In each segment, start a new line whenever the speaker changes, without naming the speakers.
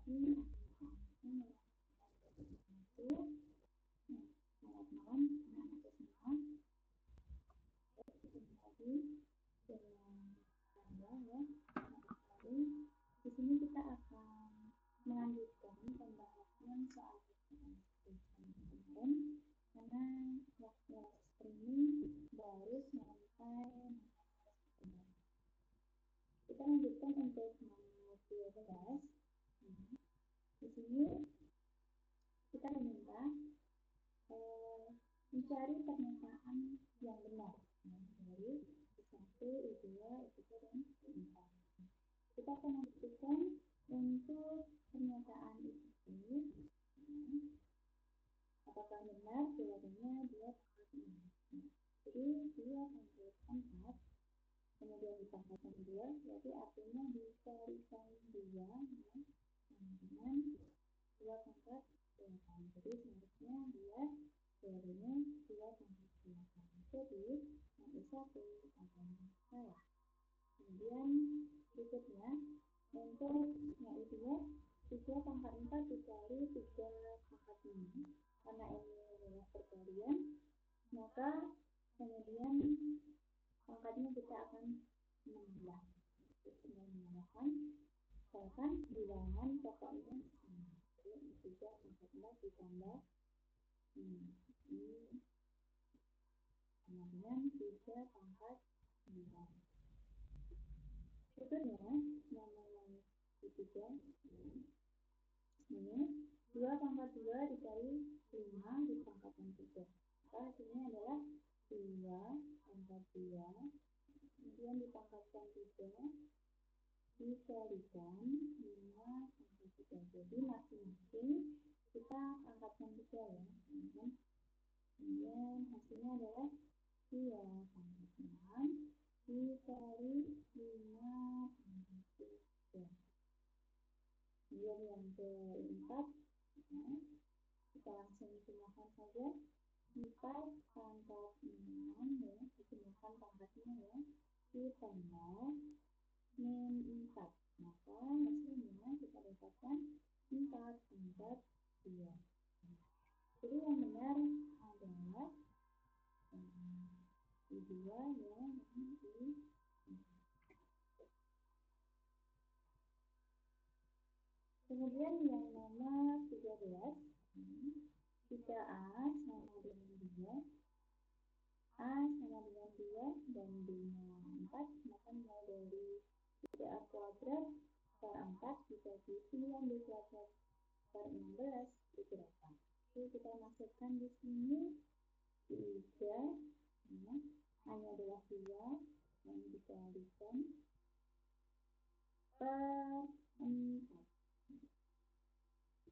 lagi itu malam anak-anak semua ketemu lagi dengan saya ya. Lalu di sini kita akan melanjutkan pembahasan soal kemarin karena waktu ini baru sampai kita lanjutkan untuk nomor 12. Di sini kita diminta mencari pernyataan yang benar dari I1, I2, I3, dan I4. Kita akan membuktikan untuk pernyataan itu apakah benar jawabannya 2/4. Jadi 2/4 kemudian ditambahkan 2, berarti artinya dikalikan 2 dengan 2/8. Jadi seharusnya dia jawabannya 2/8. Jadi yang I1 adalah salah. Kemudian berikutnya untuk yang I2 3/4 dikali 3/5. Karena ini adalah perkalian, maka kemudian pangkatnya kita akan menambah. Dengan menambahkan, misalkan bilangan pokoknya sama. Jadi 3/4 ditambah kemudian 3/9. Berikutnya yang ketiga ini 2/2 dikali 5 dipangkatkan 3. Maka hasilnya adalah 2/2 kemudian dipangkatkan 3 dikalikan 5/3. Jadi masing-masing kita angkatkan 3 ya. Kemudian hasilnya adalah 2/6 dikali 5/3. Kemudian yang keempat, kita langsung jumlahkan saja 4/6 ya, dijumlahkan pangkatnya ya, ditambah min 4. Maka hasilnya kita dapatkan 4/2. Jadi yang benar adalah I2 ya, Kemudian yang nomor 13, jika A sama dengan 2, A sama dengan 2 dan B-nya 4, maka mulai dari 3A kuadrat per 4 dibagi 9B kuadrat per 16 itu berapa? Jadi kita masukkan di sini 3, hanya adalah 2 yang dikalikan per 4.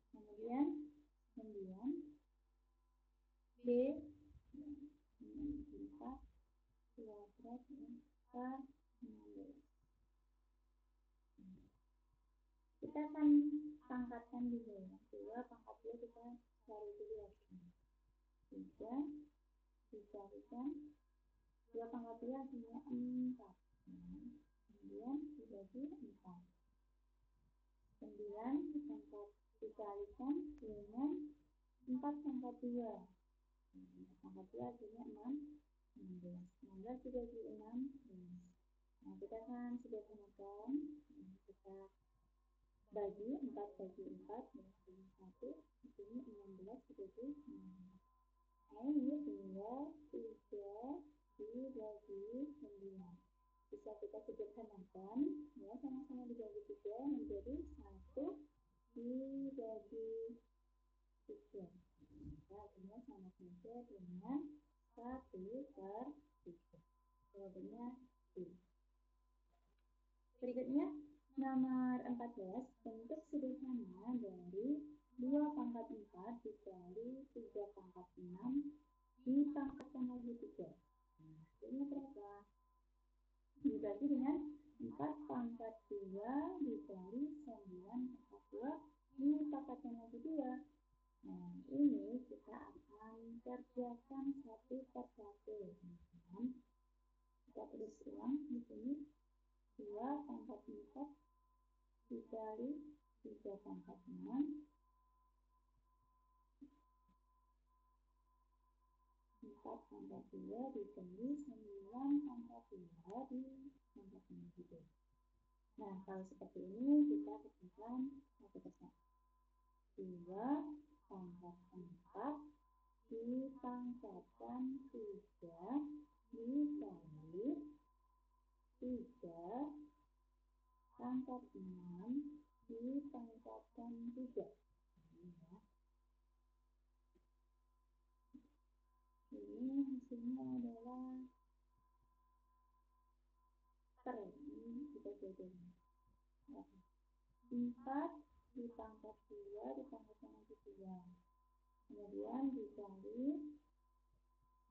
Kemudian 9 B 4 kuadrat per 16. Kita akan pangkatkan juga ya. 2 pangkat 2 kita cari dulu ya. 3 dikalikan 2 pangkat 2 hasilnya 4. Kemudian dibagi 4. 9 dikalikan dengan 4/2. 4/2 hasilnya 16. 16 dibagi 16. Nah, kita kan sudah gunakan. Kita bagi 4 bagi 4 menjadi 1. Di sini 16 dibagi 16. Nah, ini tinggal 3 dibagi 9. Bisa kita sederhanakan ya, sama-sama dibagi 3 menjadi 1 dibagi 3. Artinya sama saja dengan 1/3. Jawabannya B. Berikutnya nomor 14, bentuk sederhana dari 2/4 dikali 3/6 dipangkatkan lagi 3. Hasilnya berapa? Dibagi dengan 4/2 dikali 9/2 dipangkatkan lagi 2. Nah, ini kita akan kerjakan satu per satu. Kita tulis ulang di sini 2/4 dikali 3 pangkat 6, 4 pangkat 2 dikali 9 pangkat 2 di pangkat 6 gitu. Nah, kalau seperti ini kita kerjakan satu persatu. 2 pangkat 4 dipangkatkan 3 dikali 3 pangkat 6 dipangkatkan 3. Ini hasilnya adalah ini kita jadikan 4 dipangkat 2 dipangkatkan 2. Kemudian dikali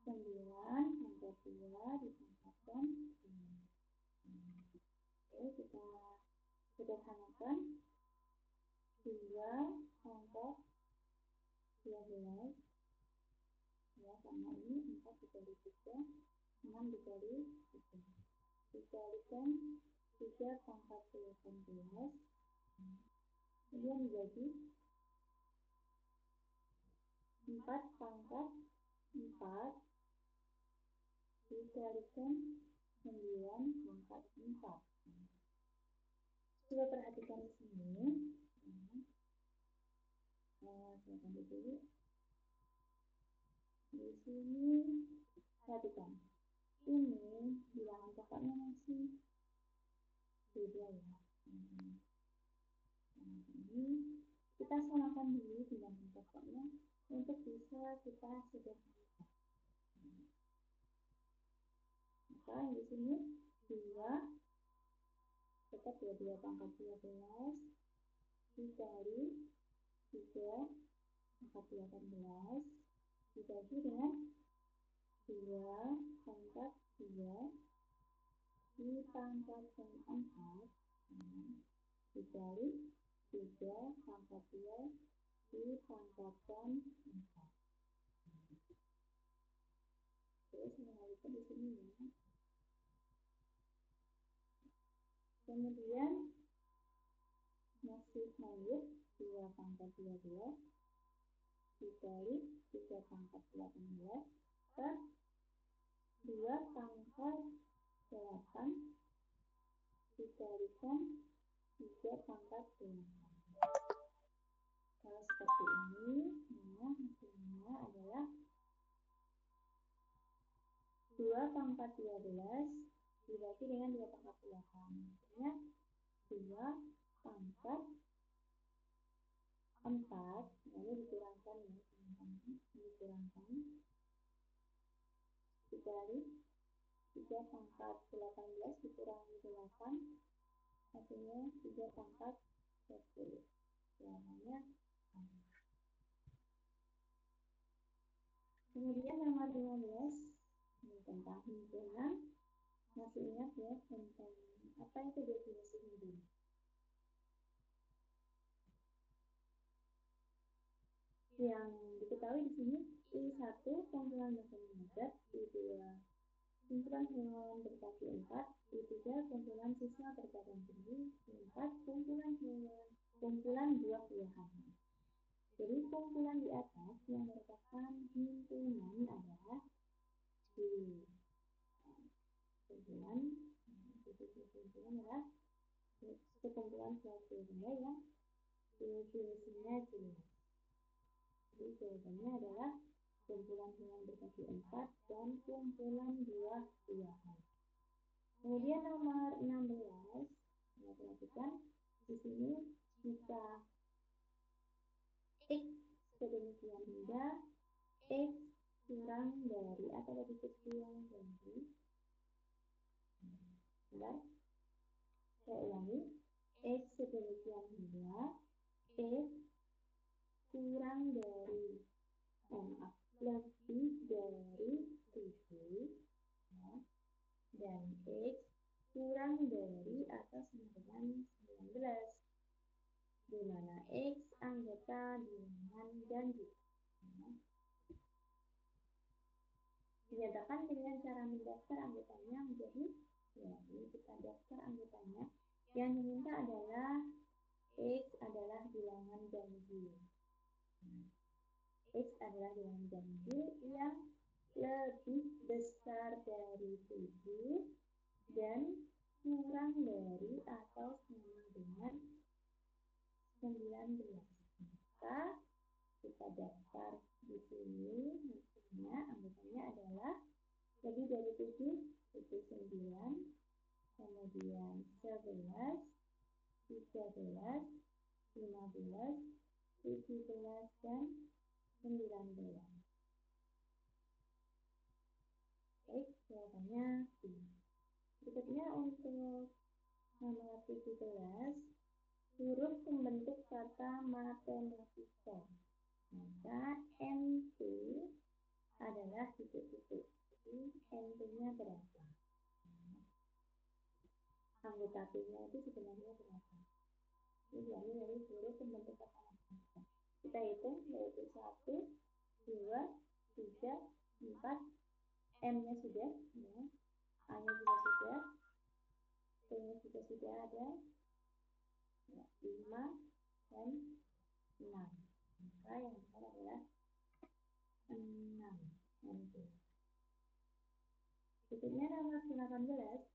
9 pangkat 2 dipangkatkan 2. Oke, kita sederhanakan. 2 pangkat 12 ya, sama ini 4 dikali 3, 6 dikali 3 dikalikan 3 pangkat 18, kemudian dibagi 4 pangkat 4 dikalikan 9 pangkat 4. Coba perhatikan di sini. Silakan dulu. Di sini perhatikan. Ini bilangan pokoknya masih beda ya. Ini kita samakan dulu bilangan pokoknya untuk bisa kita sederhanakan. Maka di sini 2 tetap ya 2 pangkat 12 dikali 3 pangkat 18 dibagi dengan 2 pangkat 2 dipangkatkan 4 dikali 3 pangkat 2 dipangkatkan 4. Terus mengalihkan di sini ya. Kemudian masih lanjut 2 pangkat 12 dikali 3 pangkat 18 per 2 pangkat 8 dikalikan 3 pangkat 8. Kalau seperti ini, nah hasilnya adalah 2 pangkat 12 dibagi dengan 2 pangkat 8. Artinya 2 pangkat 4, lalu dikurangkan ya, dikurangkan dikali 3 pangkat 18 dikurangi 8, hasilnya 3 pangkat 10. Jawabannya kemudian nomor 15 ini tentang himpunan. Masih ingat ya tentang apa itu definisi himpunan? Yang diketahui di sini I1 kumpulan masyarakat, I2 kumpulan hewan berkaki 4, I3 kumpulan siswa berbadan tinggi, I4 kumpulan buah-buahan. Jadi kumpulan di atas yang merupakan himpunan adalah kumpulan adalah sekumpulan suatu benda yang definisinya jelas. Jadi jawabannya adalah kumpulan hewan berkaki 4 dan kumpulan buah-buahan. Kemudian nomor 16, kita perhatikan di sini jika X sedemikian hingga X kurang dari atau lebih kecil dari, saya ulangi, X sedemikian hingga X kurang dari lebih dari 7 ya, dan X kurang dari atau sama dengan 19, di mana X anggota bilangan ganjil. Dinyatakan dengan cara mendaftar anggotanya menjadi, ya ini kita daftar anggotanya. Yang diminta adalah X adalah bilangan ganjil. X adalah bilangan ganjil yang lebih besar dari 7 dan kurang dari atau sama dengan 19. Maka kita daftar di sini, maksudnya anggotanya adalah lebih dari 7, itu 9, kemudian 11, 13, 15, 17, dan 19. Baik, jawabannya B. Berikutnya untuk nomor 17, huruf pembentuk kata matematika. Maka NT adalah titik-titik. Jadi NT-nya berapa? Anggota P-nya itu sebenarnya berapa? Ini diambil dari huruf pembentuk kata matematika. Kita hitung yaitu 1, 2, 3, 4, M-nya sudah, ya. A-nya juga sudah, T-nya juga sudah ada, ya, 5, dan 6. Maka yang benar adalah 6 nanti. Berikutnya nomor 18.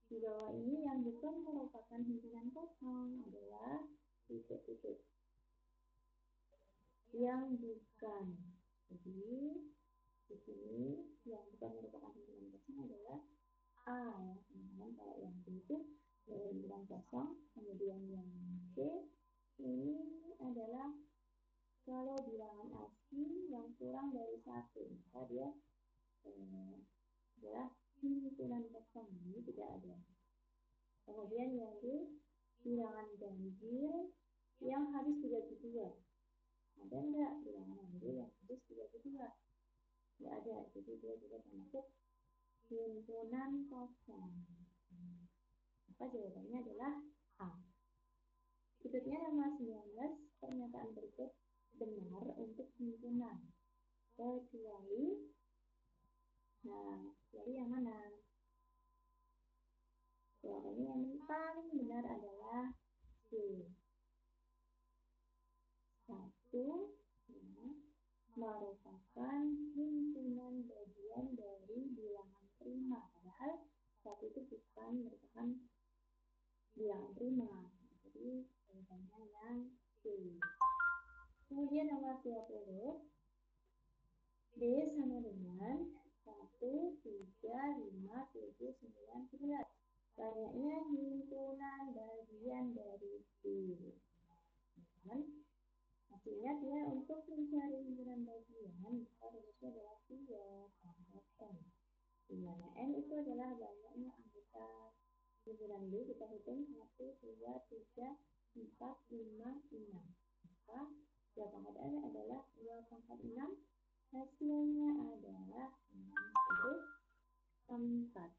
Di bawah ini yang bukan merupakan himpunan kosong adalah titik-titik. Yang bukan. Jadi di sini yang bukan merupakan himpunan kosong adalah A, ya teman-teman. Kalau yang B itu himpunan kosong, kemudian yang C ini adalah kalau bilangan asli yang kurang dari 1, maka dia adalah himpunan kosong, ini tidak ada. Kemudian yang D, bilangan ganjil yang habis 32. Ada enggak bilangan ganjil yang habis 32? Tidak ada, jadi dia juga termasuk himpunan kosong. Maka jawabannya adalah A. Berikutnya nomor 19, pernyataan berikut benar untuk himpunan. Kecuali, kecuali yang mana? Jawabannya yang paling benar adalah C. 1 merupakan himpunan bagian dari bilangan prima. Padahal 1 itu bukan merupakan bilangan prima. Jadi jawabannya yang C. Kemudian nomor 20. D sama dengan 1, 3, 5, 7, 9, 11. Banyaknya himpunan bagian dari D. Artinya dia untuk mencari himpunan bagian, maka rumusnya adalah 3 tambah N. Di mana N itu adalah banyaknya anggota himpunan D. Kita hitung 1, 2, 3, 4, 5, 6. Maka 2 pangkat N adalah 2 pangkat 6. Hasilnya adalah 64.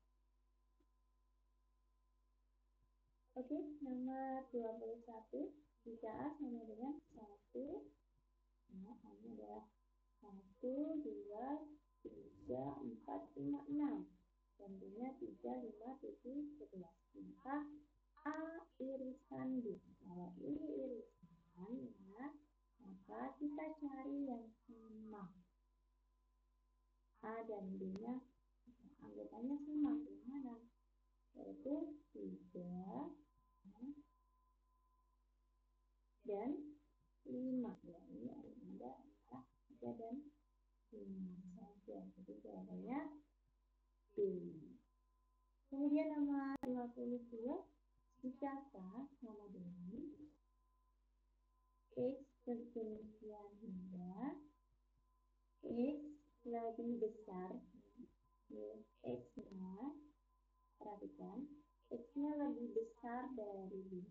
Oke, nomor 21. Jika A sama dengan 1, nah ini adalah 1, 2, 3, 4, 5, 6. Tentunya 3, 5, 7, 11. Maka A irisan B. Kalau ini irisan, ya, maka kita cari yang sama. A dan B-nya anggotanya sama. Gimana? Yaitu 3 dan 5. Ya, ini ada 3 dan 5 saja. Jadi jawabannya B. Kemudian nomor 22. Jika K sama dengan X sedemikian hingga X lebih besar, X-nya, perhatikan, X-nya lebih besar dari 5,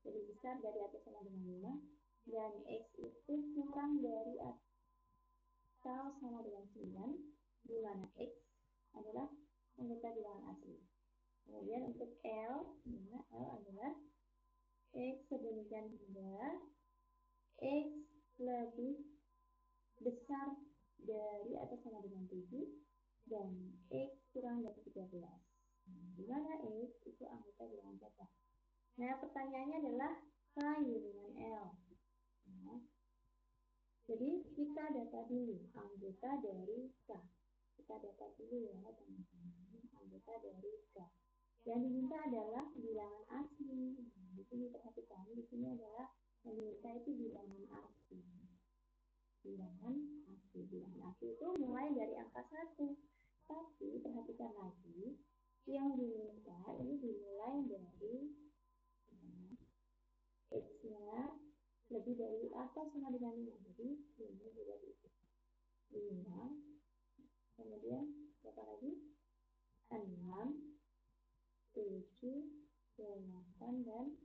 lebih besar dari atau sama dengan 5, dan X itu kurang dari atau sama dengan 9, di mana X adalah anggota bilangan asli. Kemudian untuk L, dimana L adalah X sedemikian hingga X lebih besar dari atau sama dengan 7 dan X kurang dari 13. Di mana X itu anggota bilangan berapa? Nah, pertanyaannya adalah K dengan L. Nah, jadi kita data dulu anggota dari K. Kita data dulu ya teman-teman, anggota dari K. Yang diminta adalah bilangan asli. Nah, di sini perhatikan, di sini adalah yang diminta itu bilangan asli. Bilangan asli itu mulai dari angka 1. Tapi perhatikan lagi, yang diminta ini dimulai dari X-nya lebih dari atau sama dengan 5. Jadi ini juga itu 5. Kemudian berapa lagi? 6, 7, 8, dan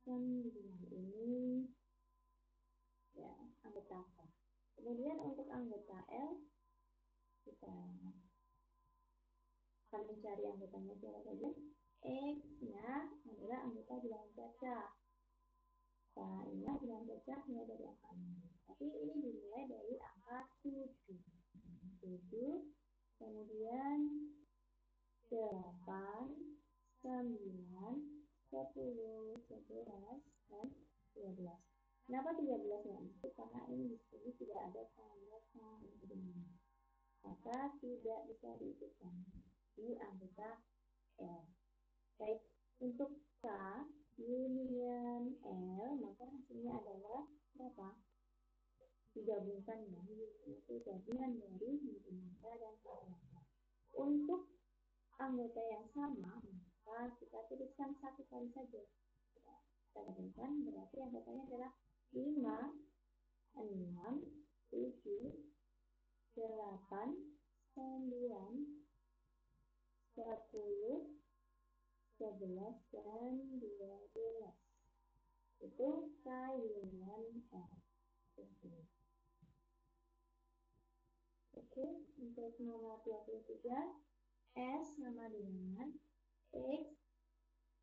9. Ini ya anggota K. Kemudian untuk anggota L kita akan mencari anggotanya siapa saja. X-nya adalah anggota bilangan baca. Nah, ini bilangan baca mulai dari angka 6. Tapi ini dimulai dari angka 7. 7, kemudian 8, 9, 10, 11, dan 12. Kenapa 13-nya itu? Karena ini di sini tidak ada tanda kandung, maka tidak bisa diikutkan di anggota L. Baik, untuk K union L, maka hasilnya adalah berapa? Digabungkan ya, itu gabungan dari himpunan dan variabel. Untuk anggota yang sama, maka kita tuliskan satu kali saja. Kita gabungkan, berarti anggotanya adalah 5, 6, 7, 8, 9, 10, 11, dan 12. Itu K union L. Oke, untuk nomor 23, S sama dengan X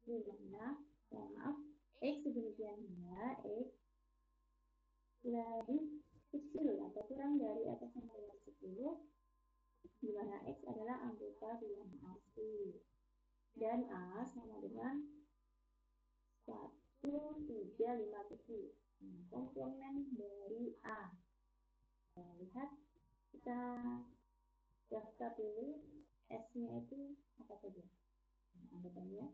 di mana, X demikian ya, X lebih kecil atau kurang dari atau sama dengan 10, di mana X adalah anggota bilangan asli. Dan A sama dengan 1357. Komplement dari A. Kita lihat, kita daftar dulu S-nya itu apa saja. Anggotanya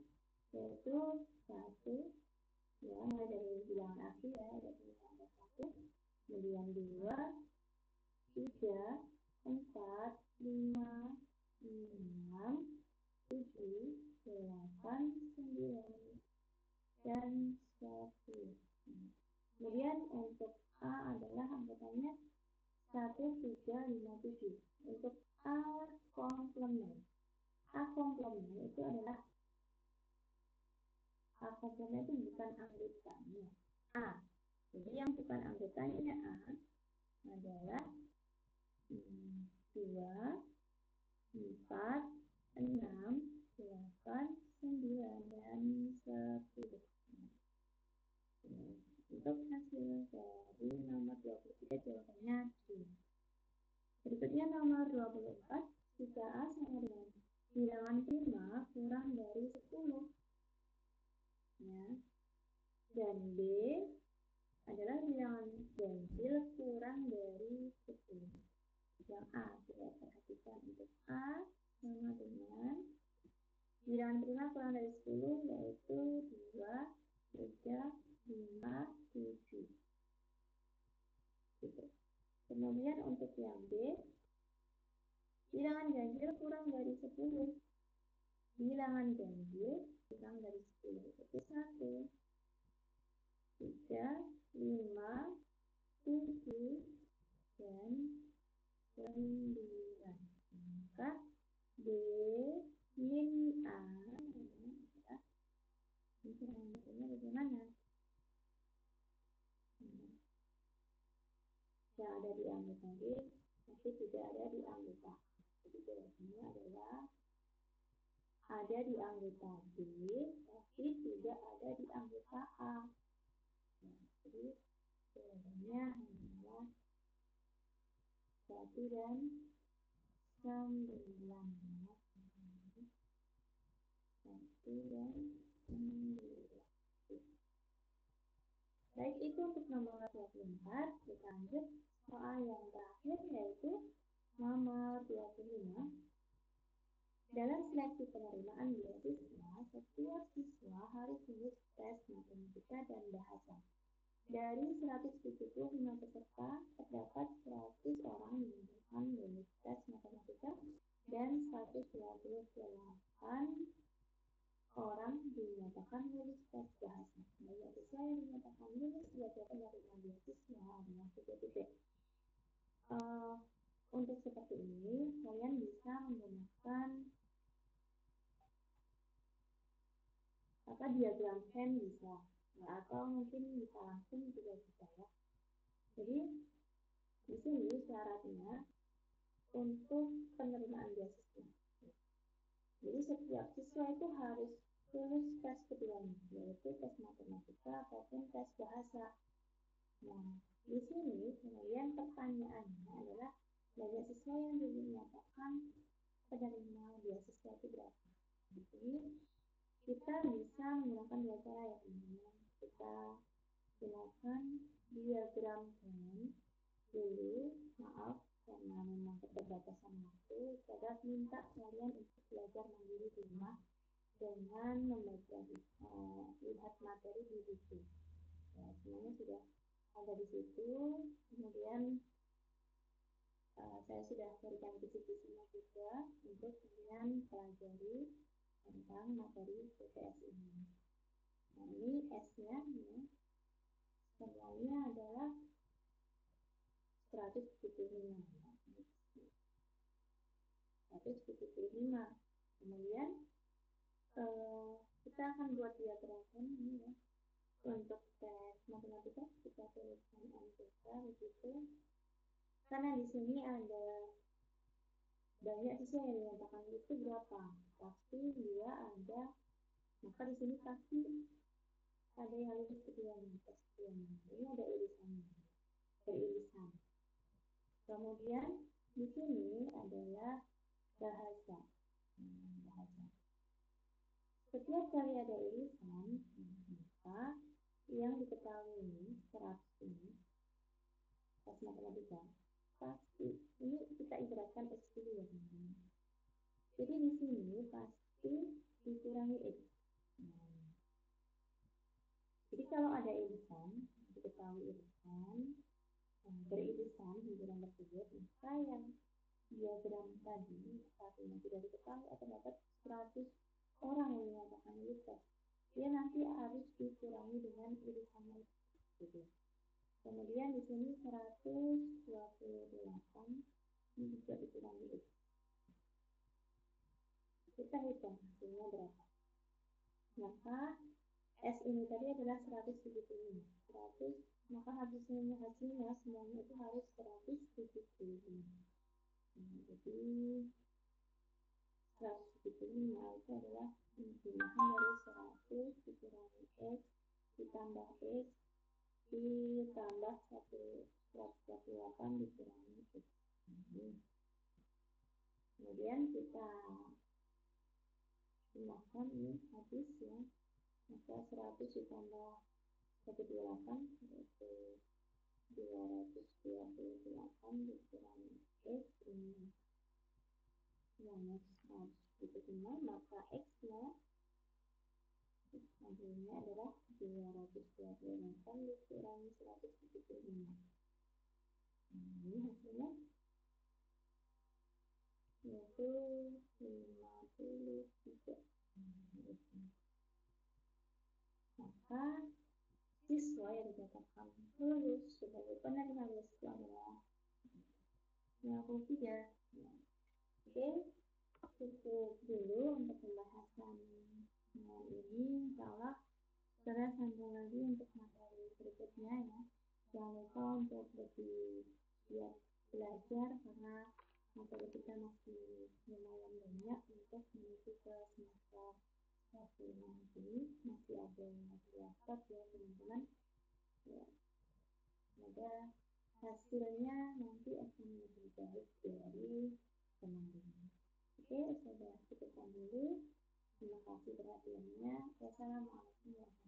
yaitu 1, ya mulai dari bilangan asli ya, dari bilangan 1, kemudian 2, 3, 4, 5, 6, 7, 8, 9, dan 10. Kemudian untuk A adalah anggotanya 1357. Untuk A komplement. A komplement itu adalah A komplement itu bukan anggotanya A. Jadi yang bukan anggotanya A adalah 2, 4, 6, 8, 9, dan 10. Untuk hasil dari nomor 23 jawabannya D. Berikutnya nomor 24, jika A sama dengan bilangan prima kurang dari 10. Ya. Dan B adalah bilangan ganjil kurang dari 10. Yang A, kita perhatikan untuk A sama dengan bilangan prima kurang dari 10 yaitu 2, 3, 5, 7. Gitu. Kemudian untuk yang B, bilangan ganjil kurang dari 10. Bilangan ganjil kurang dari 10 itu 1, 3, 5, 7, dan 9. Maka B min A adalah anggotanya bagaimana? Yang ada di anggota B tapi tidak ada di anggota A. Jadi jawabannya adalah ada di anggota B tapi tidak ada di anggota A. Nah, jadi jawabannya adalah 1 dan 9. 1 dan 9. Baik, itu untuk nomor 24. Kita lanjut soal yang terakhir, yaitu nomor 25. Dalam seleksi penerimaan beasiswa, setiap siswa harus lulus tes matematika dan bahasa. Dari 175 peserta, terdapat 100 orang yang lulus tes matematika dan 128 orang dinyatakan lulus tes bahasa. Banyak siswa yang dinyatakan lulus belajar penerima beasiswa adalah 3 titik. Untuk seperti ini, kalian bisa menggunakan diagram Venn bisa, atau mungkin bisa langsung juga bisa ya. Jadi di sini syaratnya untuk penerimaan beasiswa. Jadi setiap siswa itu harus lulus tes keduanya, yaitu tes matematika ataupun tes bahasa. Nah, di sini kemudian pertanyaannya adalah banyak siswa yang dinyatakan penerima beasiswa itu berapa? Di sini kita bisa menggunakan dua cara ya teman-teman. Kita gunakan diagram Venn dulu, maaf karena memang keterbatasan waktu. Saya minta kalian untuk belajar mandiri di rumah dengan membaca lihat materi di buku. Ya, semuanya sudah ada di situ. Kemudian saya sudah berikan kisi-kisinya juga untuk kalian pelajari tentang materi PTS ini. Nah, ini S-nya ya. Semuanya adalah 175. 175. Kemudian kita akan buat diagram ini ya. Untuk tes matematika kita tuliskan MTK begitu. Karena di sini ada banyak siswa yang dinyatakan itu berapa? Pasti dia ada. Maka di sini pasti ada yang lulus keduanya, tes keduanya. Ini ada irisannya, beririsan. Kemudian di sini adalah bahasa. Bahasa. Setiap kali ada irisan, maka yang diketahui 100 ini tes matematika pasti ini kita ibaratkan X dulu ya teman-teman. Jadi di sini pasti dikurangi X. Jadi kalau ada irisan, diketahui irisan, beririsan himpunan tersebut, maka yang diagram tadi satunya tidak diketahui atau dapat 100 orang yang dinyatakan lulus tes. Dia nanti harus dikurangi dengan irisannya gitu. Kemudian di sini 128 ini juga dikurangi X. Kita hitung hasilnya berapa. Maka S ini tadi adalah 175. 100, maka hasilnya semuanya itu harus 175. Jadi 175 itu adalah jumlahan dari 100 dikurangi X ditambah X ditambah 128 dikurangi X. Kemudian kita jumlahkan ini habis ya. Maka 100 ditambah 128 yaitu 228 dikurangi X ini semuanya 100, maka X-nya hasilnya adalah 228 dikurangi 175. Ini hasilnya yaitu 53. Maka siswa yang dikatakan lulus sebagai penerima beasiswa adalah 53. Oke, cukup dulu untuk pembahasan ini. Insya Allah kita sambung lagi untuk materi berikutnya ya. Jangan lupa untuk lebih giat belajar karena materi kita masih lumayan banyak untuk menuju ke semester 1 nanti. Masih ada laptop ya teman-teman ya. Semoga hasilnya nanti akan lebih baik dari kemarin. Oke, sudah cukupkan dulu. Terima kasih perhatiannya. Wassalamualaikum warahmatullahi wabarakatuh.